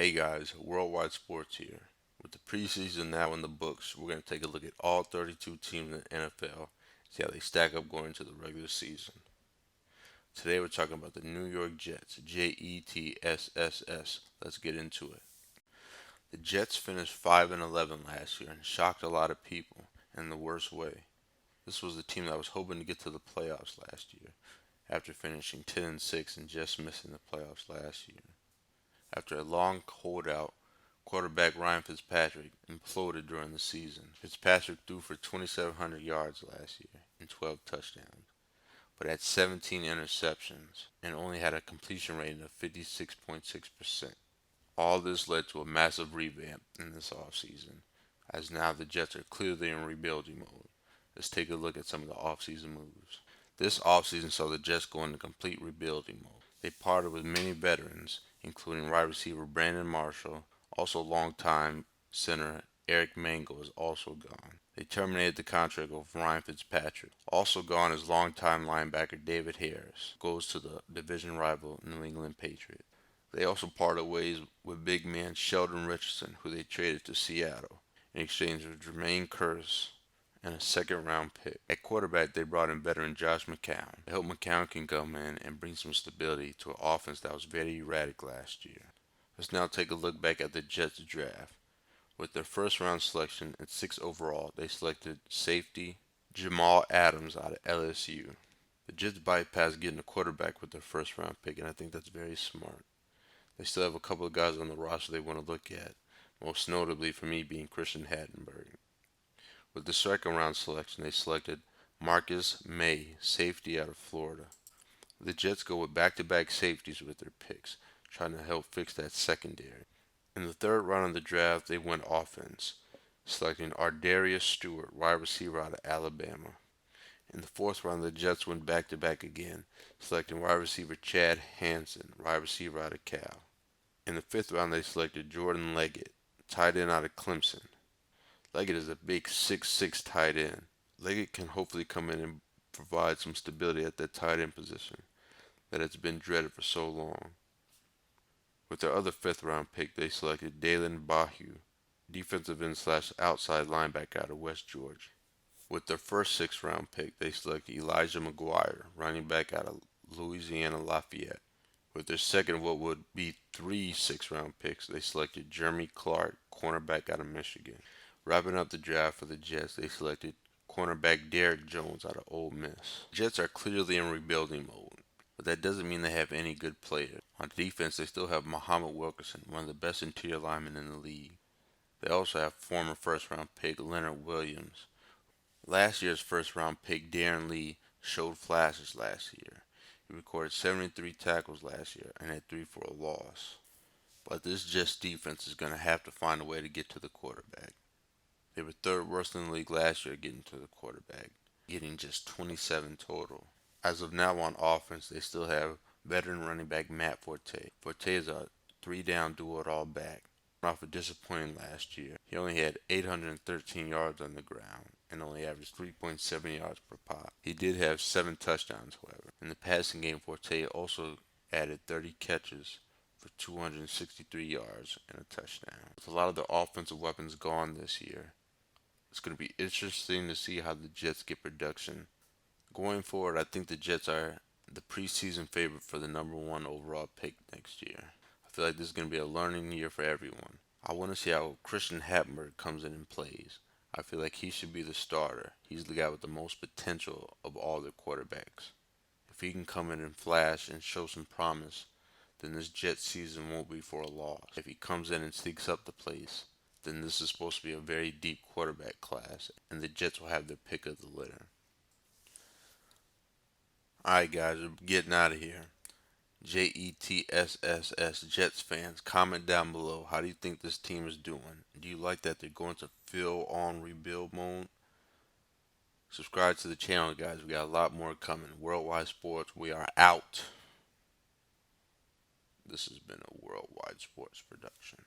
Hey guys, Worldwide Sports here. With the preseason now in the books, we're going to take a look at all 32 teams in the NFL, see how they stack up going into the regular season. Today we're talking about the New York Jets, Jetss. Let's get into it. The Jets finished 5 and 11 last year and shocked a lot of people in the worst way. This was the team that was hoping to get to the playoffs last year after finishing 10 and 6 and just missing the playoffs last year. After a long holdout, quarterback Ryan Fitzpatrick imploded during the season. Fitzpatrick threw for 2,700 yards last year and 12 touchdowns, but had 17 interceptions and only had a completion rating of 56.6%. All this led to a massive revamp in this offseason, as now the Jets are clearly in rebuilding mode. Let's take a look at some of the offseason moves. This offseason saw the Jets go into complete rebuilding mode. They parted with many veterans, including wide receiver Brandon Marshall, also longtime center Eric Mango is also gone. They terminated the contract of Ryan Fitzpatrick. Also gone is longtime linebacker David Harris, goes to the division rival New England Patriots. They also parted ways with big man Sheldon Richardson, who they traded to Seattle in exchange for Jermaine Kearse and a second round pick. At quarterback, they brought in veteran Josh McCown. I hope McCown can come in and bring some stability to an offense that was very erratic last year. Let's now take a look back at the Jets draft. With their first round selection at 6 overall, they selected safety Jamal Adams out of LSU. The Jets bypassed getting a quarterback with their first round pick, and I think that's very smart. They still have a couple of guys on the roster they want to look at, most notably for me being Christian Hattenberg. With the second round selection, they selected Marcus May, safety out of Florida. The Jets go with back-to-back safeties with their picks, trying to help fix that secondary. In the third round of the draft, they went offense, selecting Ardarius Stewart, wide receiver out of Alabama. In the fourth round, the Jets went back-to-back again, selecting wide receiver Chad Hansen, wide receiver out of Cal. In the fifth round, they selected Jordan Leggett, tight end out of Clemson. Leggett is a big 6'6" tight end. Leggett can hopefully come in and provide some stability at that tight end position that has been dreaded for so long. With their other fifth round pick, they selected Dalen Bahu, defensive end slash outside linebacker out of West Georgia. With their first sixth round pick, they selected Elijah McGuire, running back out of Louisiana-Lafayette. With their second of what would be three sixth-round picks, they selected Jeremy Clark, cornerback out of Michigan. Wrapping up the draft for the Jets, they selected cornerback Derrick Jones out of Ole Miss. The Jets are clearly in rebuilding mode, but that doesn't mean they have any good players. On defense, they still have Muhammad Wilkerson, one of the best interior linemen in the league. They also have former first-round pick Leonard Williams. Last year's first-round pick Darren Lee showed flashes last year. He recorded 73 tackles last year and had 3 for a loss. But this Jets defense is going to have to find a way to get to the quarterback. They were third worst in the league last year getting to the quarterback, getting just 27 total. As of now on offense, they still have veteran running back Matt Forte. Forte is a 3-down do-it-all back. Off of disappointing last year. He only had 813 yards on the ground and only averaged 3.7 yards per pop. He did have 7 touchdowns, however. In the passing game, Forte also added 30 catches for 263 yards and a touchdown. With a lot of the offensive weapons gone this year, it's going to be interesting to see how the Jets get production. Going forward, I think the Jets are the preseason favorite for the number 1 overall pick next year. I feel like this is going to be a learning year for everyone. I want to see how Christian Hattenberg comes in and plays. I feel like he should be the starter. He's the guy with the most potential of all the quarterbacks. If he can come in and flash and show some promise, then this Jets season won't be for a loss. If he comes in and sneaks up the place, then this is supposed to be a very deep quarterback class, and the Jets will have their pick of the litter. Alright guys, we're getting out of here. Jetss Jets fans, comment down below. How do you think this team is doing? Do you like that they're going to full on rebuild mode? Subscribe to the channel, guys. We got a lot more coming. Worldwide Sports, we are out. This has been a Worldwide Sports production.